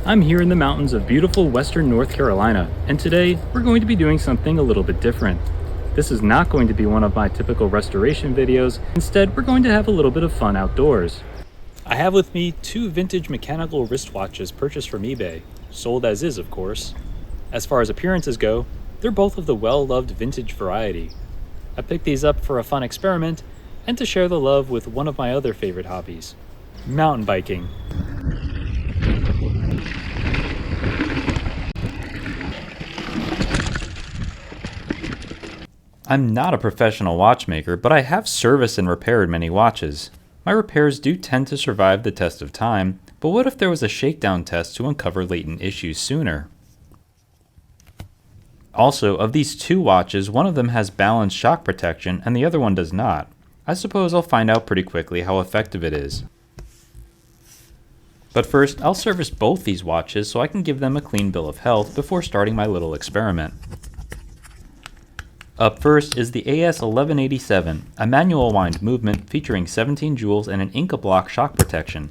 I'm here in the mountains of beautiful western North Carolina, and today we're going to be doing something a little bit different. This is not going to be one of my typical restoration videos. Instead, we're going to have a little bit of fun outdoors. I have with me two vintage mechanical wristwatches purchased from eBay, sold as is of course. As far as appearances go, they're both of the well-loved vintage variety. I picked these up for a fun experiment and to share the love with one of my other favorite hobbies, mountain biking. I'm not a professional watchmaker, but I have serviced and repaired many watches. My repairs do tend to survive the test of time, but what if there was a shakedown test to uncover latent issues sooner? Also, of these two watches, one of them has balanced shock protection and the other one does not. I suppose I'll find out pretty quickly how effective it is. But first, I'll service both these watches so I can give them a clean bill of health before starting my little experiment. Up first is the AS1187, a manual wind movement featuring 17 joules and an Inca block shock protection.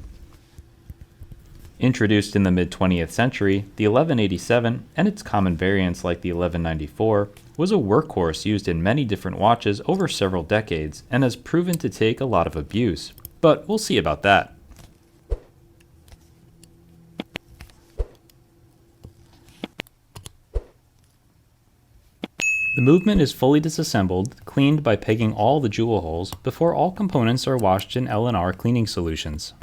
Introduced in the mid-20th century, the 1187, and its common variants like the 1194, was a workhorse used in many different watches over several decades and has proven to take a lot of abuse, but we'll see about that. The movement is fully disassembled, cleaned by pegging all the jewel holes before all components are washed in L&R cleaning solutions.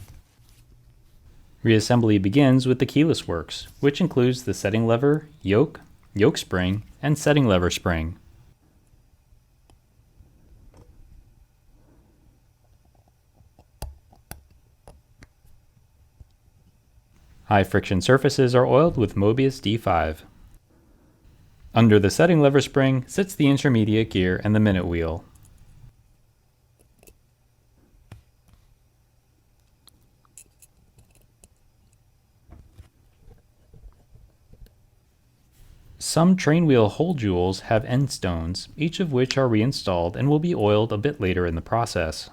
Reassembly begins with the keyless works, which includes the setting lever, yoke spring, and setting lever spring. High friction surfaces are oiled with Mobius D5. Under the setting lever spring sits the intermediate gear and the minute wheel. Some train wheel hole jewels have end stones, each of which are reinstalled and will be oiled a bit later in the process.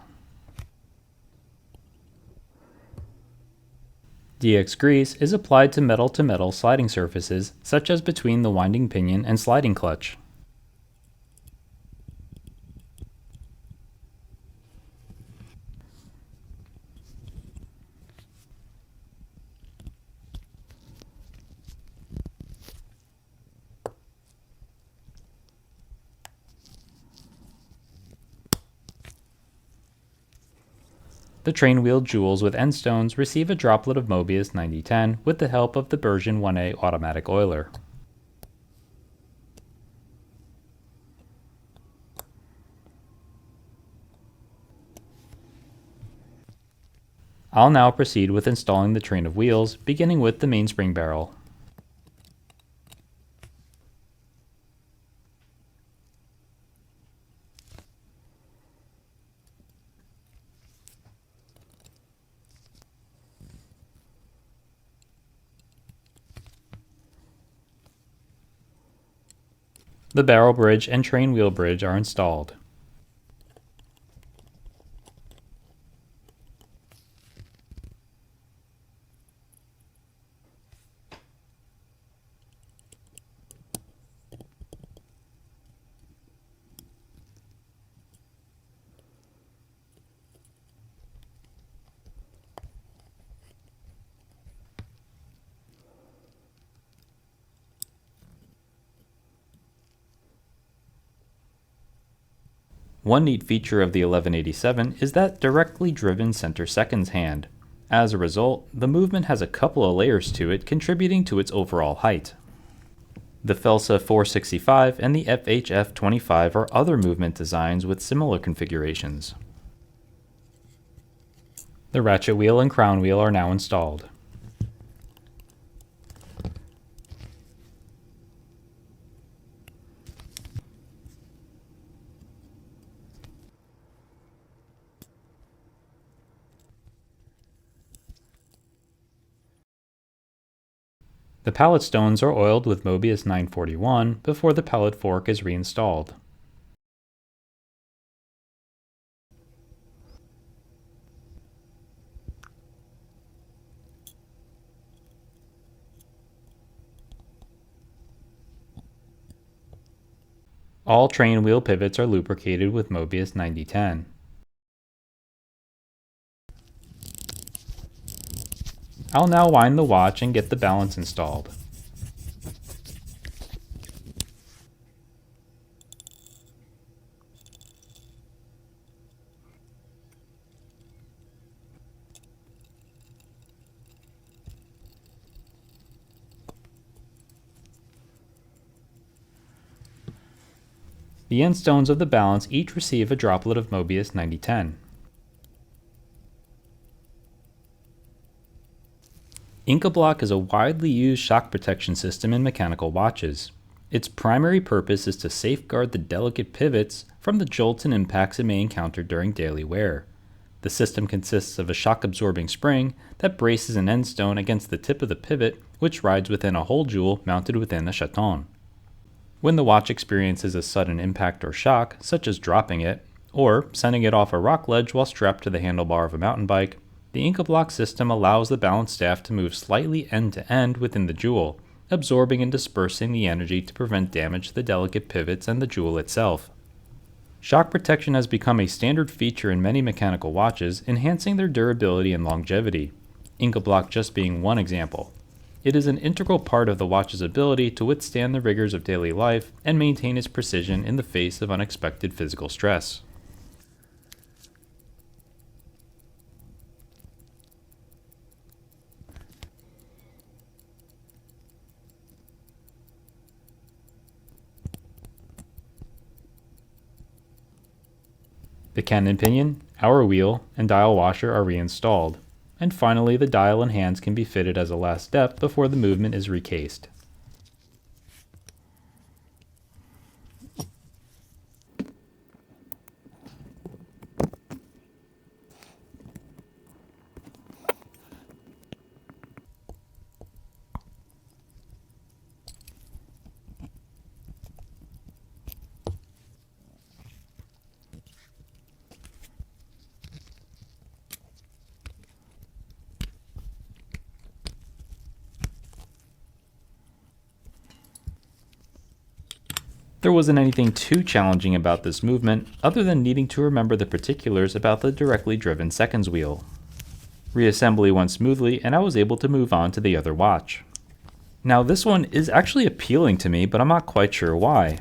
DX grease is applied to metal sliding surfaces, such as between the winding pinion and sliding clutch. The train wheel jewels with end stones receive a droplet of Mobius 9010 with the help of the version 1A automatic oiler. I'll now proceed with installing the train of wheels, beginning with the mainspring barrel. The barrel bridge and train wheel bridge are installed. One neat feature of the 1187 is that directly driven center seconds hand. As a result, the movement has a couple of layers to it, contributing to its overall height. The Felsa 465 and the FHF 25 are other movement designs with similar configurations. The ratchet wheel and crown wheel are now installed. The pallet stones are oiled with Mobius 941 before the pallet fork is reinstalled. All train wheel pivots are lubricated with Mobius 9010. I'll now wind the watch and get the balance installed. The end stones of the balance each receive a droplet of Mobius 9010. Incablock is a widely used shock protection system in mechanical watches. Its primary purpose is to safeguard the delicate pivots from the jolts and impacts it may encounter during daily wear. The system consists of a shock-absorbing spring that braces an end stone against the tip of the pivot, which rides within a hole jewel mounted within a chaton. When the watch experiences a sudden impact or shock, such as dropping it, or sending it off a rock ledge while strapped to the handlebar of a mountain bike, the Incablock system allows the balance staff to move slightly end to end within the jewel, absorbing and dispersing the energy to prevent damage to the delicate pivots and the jewel itself. Shock protection has become a standard feature in many mechanical watches, enhancing their durability and longevity, Incablock just being one example. It is an integral part of the watch's ability to withstand the rigors of daily life and maintain its precision in the face of unexpected physical stress. The cannon pinion, hour wheel, and dial washer are reinstalled, and finally the dial and hands can be fitted as a last step before the movement is recased. There wasn't anything too challenging about this movement, other than needing to remember the particulars about the directly driven seconds wheel. Reassembly went smoothly, and I was able to move on to the other watch. Now this one is actually appealing to me, but I'm not quite sure why.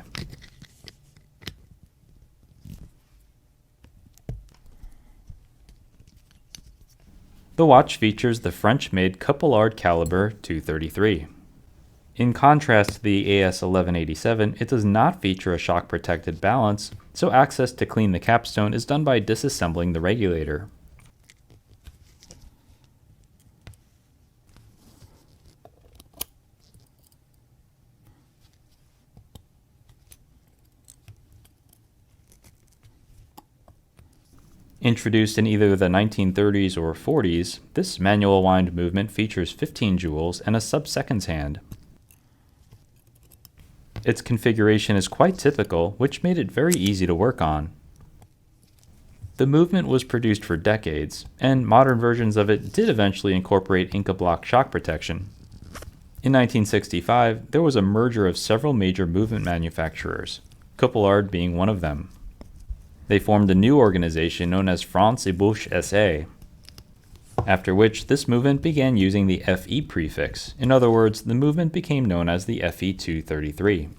The watch features the French-made Cupillard caliber 233. In contrast to the AS1187, it does not feature a shock-protected balance, so access to clean the capstone is done by disassembling the regulator. Introduced in either the 1930s or 40s, this manual wind movement features 15 jewels and a sub-seconds hand. Its configuration is quite typical, which made it very easy to work on. The movement was produced for decades, and modern versions of it did eventually incorporate Incablock shock protection. In 1965, there was a merger of several major movement manufacturers, Cupillard being one of them. They formed a new organization known as France Ébauche SA, after which this movement began using the FE prefix. In other words, the movement became known as the FE233.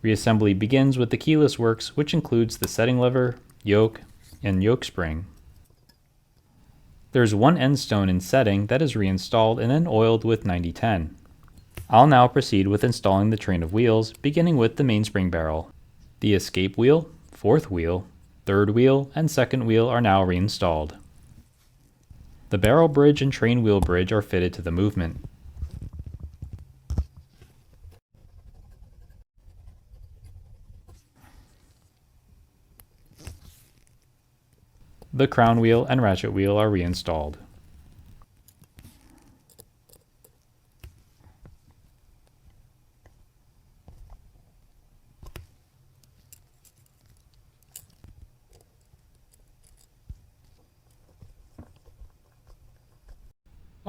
Reassembly begins with the keyless works, which includes the setting lever, yoke, and yoke spring. There's one end stone in setting that is reinstalled and then oiled with 9010. I'll now proceed with installing the train of wheels, beginning with the mainspring barrel. The escape wheel, fourth wheel, third wheel, and second wheel are now reinstalled. The barrel bridge and train wheel bridge are fitted to the movement. The crown wheel and ratchet wheel are reinstalled.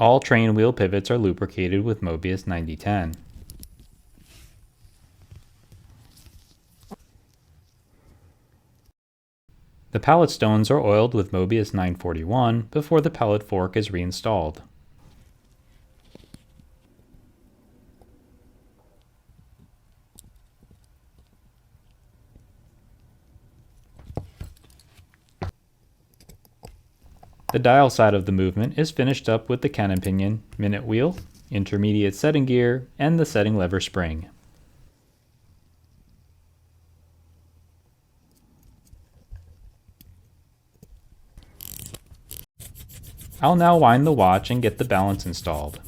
All train wheel pivots are lubricated with Mobius 9010. The pallet stones are oiled with Mobius 941 before the pallet fork is reinstalled. The dial side of the movement is finished up with the cannon pinion, minute wheel, intermediate setting gear, and the setting lever spring. I'll now wind the watch and get the balance installed.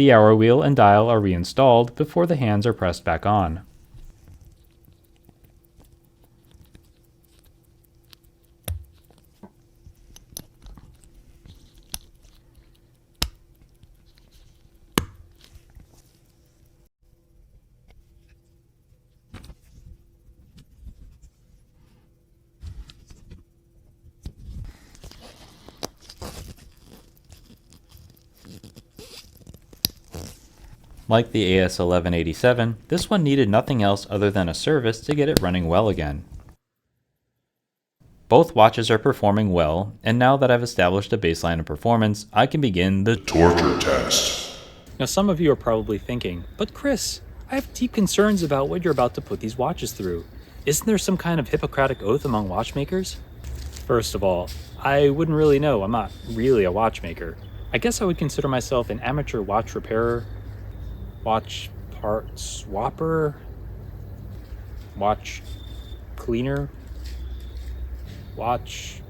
The hour wheel and dial are reinstalled before the hands are pressed back on. Like the AS1187, this one needed nothing else other than a service to get it running well again. Both watches are performing well, and now that I've established a baseline of performance, I can begin the torture test. Now some of you are probably thinking, but Chris, I have deep concerns about what you're about to put these watches through. Isn't there some kind of Hippocratic oath among watchmakers? First of all, I wouldn't really know. I'm not really a watchmaker. I guess I would consider myself an amateur watch repairer, watch part swapper, watch cleaner, watch...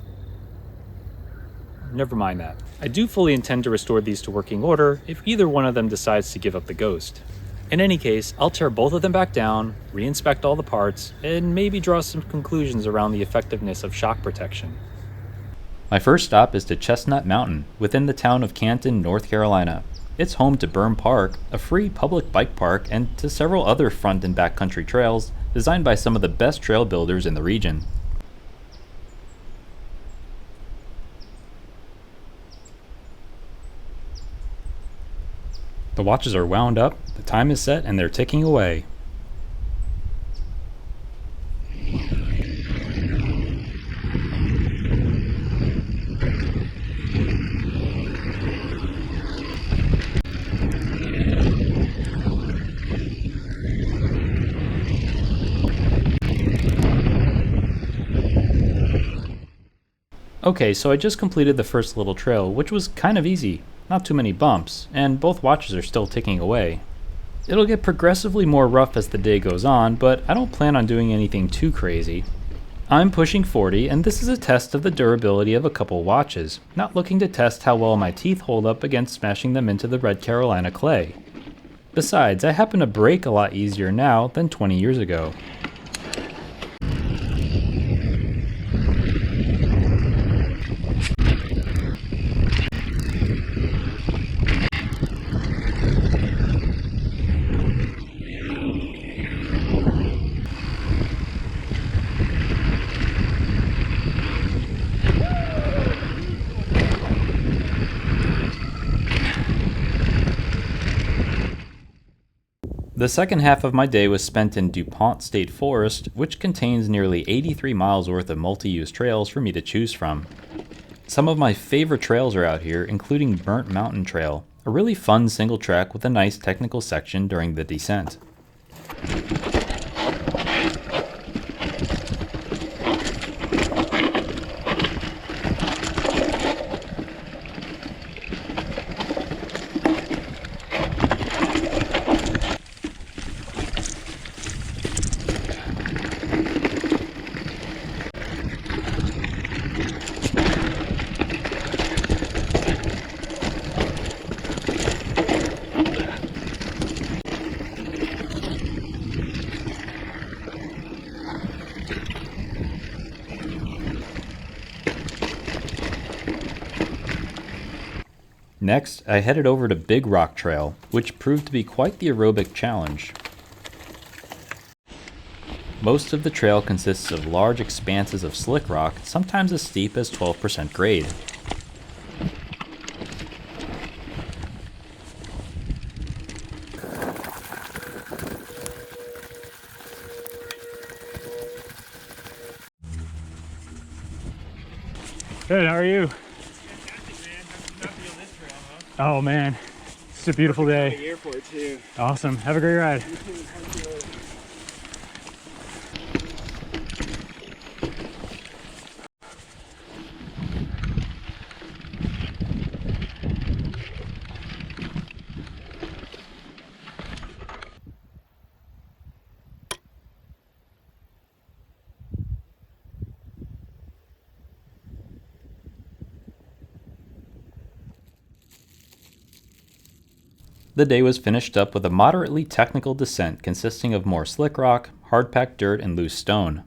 Never mind that. I do fully intend to restore these to working order if either one of them decides to give up the ghost. In any case, I'll tear both of them back down, re-inspect all the parts, and maybe draw some conclusions around the effectiveness of shock protection. My first stop is to Chestnut Mountain, within the town of Canton, North Carolina. It's home to Burn Park, a free public bike park, and to several other front and back country trails designed by some of the best trail builders in the region. The watches are wound up, the time is set, and they're ticking away. Okay, so I just completed the first little trail, which was kind of easy, not too many bumps, and both watches are still ticking away. It'll get progressively more rough as the day goes on, but I don't plan on doing anything too crazy. I'm pushing 40, and this is a test of the durability of a couple watches, not looking to test how well my teeth hold up against smashing them into the red Carolina clay. Besides, I happen to break a lot easier now than 20 years ago. The second half of my day was spent in DuPont State Forest, which contains nearly 83 miles worth of multi-use trails for me to choose from. Some of my favorite trails are out here, including Burnt Mountain Trail, a really fun single track with a nice technical section during the descent. Next, I headed over to Big Rock Trail, which proved to be quite the aerobic challenge. Most of the trail consists of large expanses of slick rock, sometimes as steep as 12% grade. Good, how are you? Fantastic, man. How could you not be on this trail, huh? Oh man, it's a beautiful day. Here for it too. Awesome, have a great ride. The day was finished up with a moderately technical descent consisting of more slick rock, hard-packed dirt, and loose stone.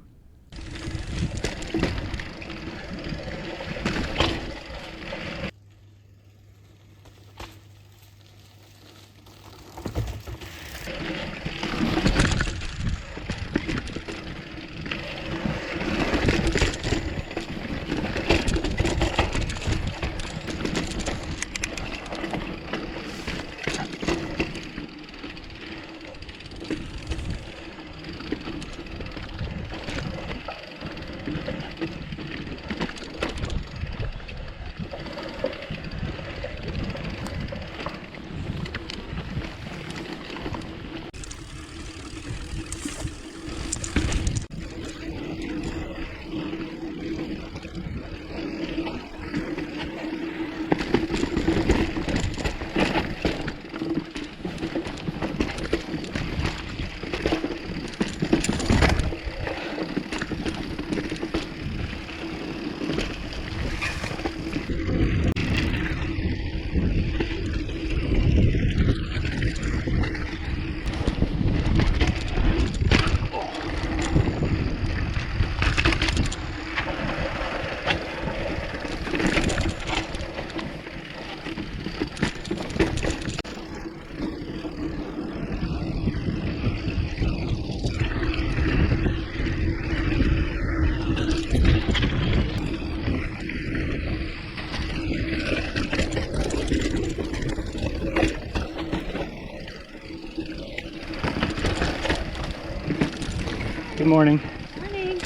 Good morning. Morning.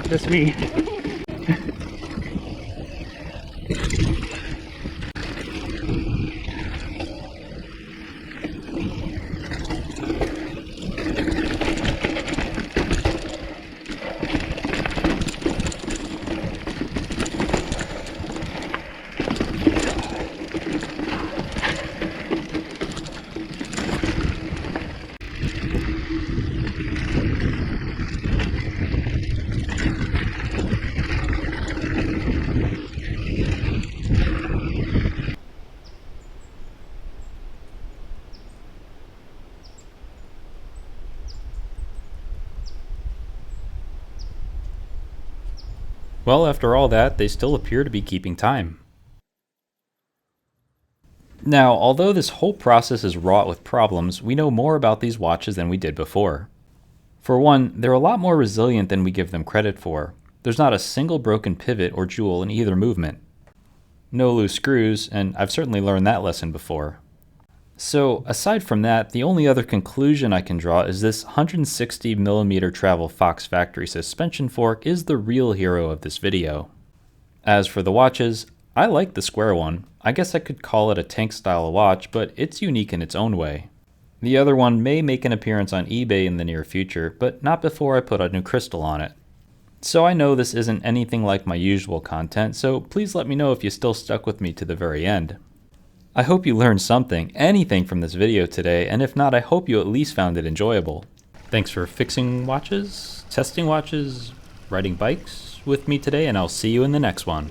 That's me. Well, after all that, they still appear to be keeping time. Now, although this whole process is wrought with problems, we know more about these watches than we did before. For one, they're a lot more resilient than we give them credit for. There's not a single broken pivot or jewel in either movement. No loose screws, and I've certainly learned that lesson before. So, aside from that, the only other conclusion I can draw is this 160mm travel Fox factory suspension fork is the real hero of this video. As for the watches, I like the square one. I guess I could call it a tank style watch, but it's unique in its own way. The other one may make an appearance on eBay in the near future, but not before I put a new crystal on it. So I know this isn't anything like my usual content, so please let me know if you still stuck with me to the very end. I hope you learned something, anything from this video today, and if not, I hope you at least found it enjoyable. Thanks for fixing watches, testing watches, riding bikes with me today, and I'll see you in the next one.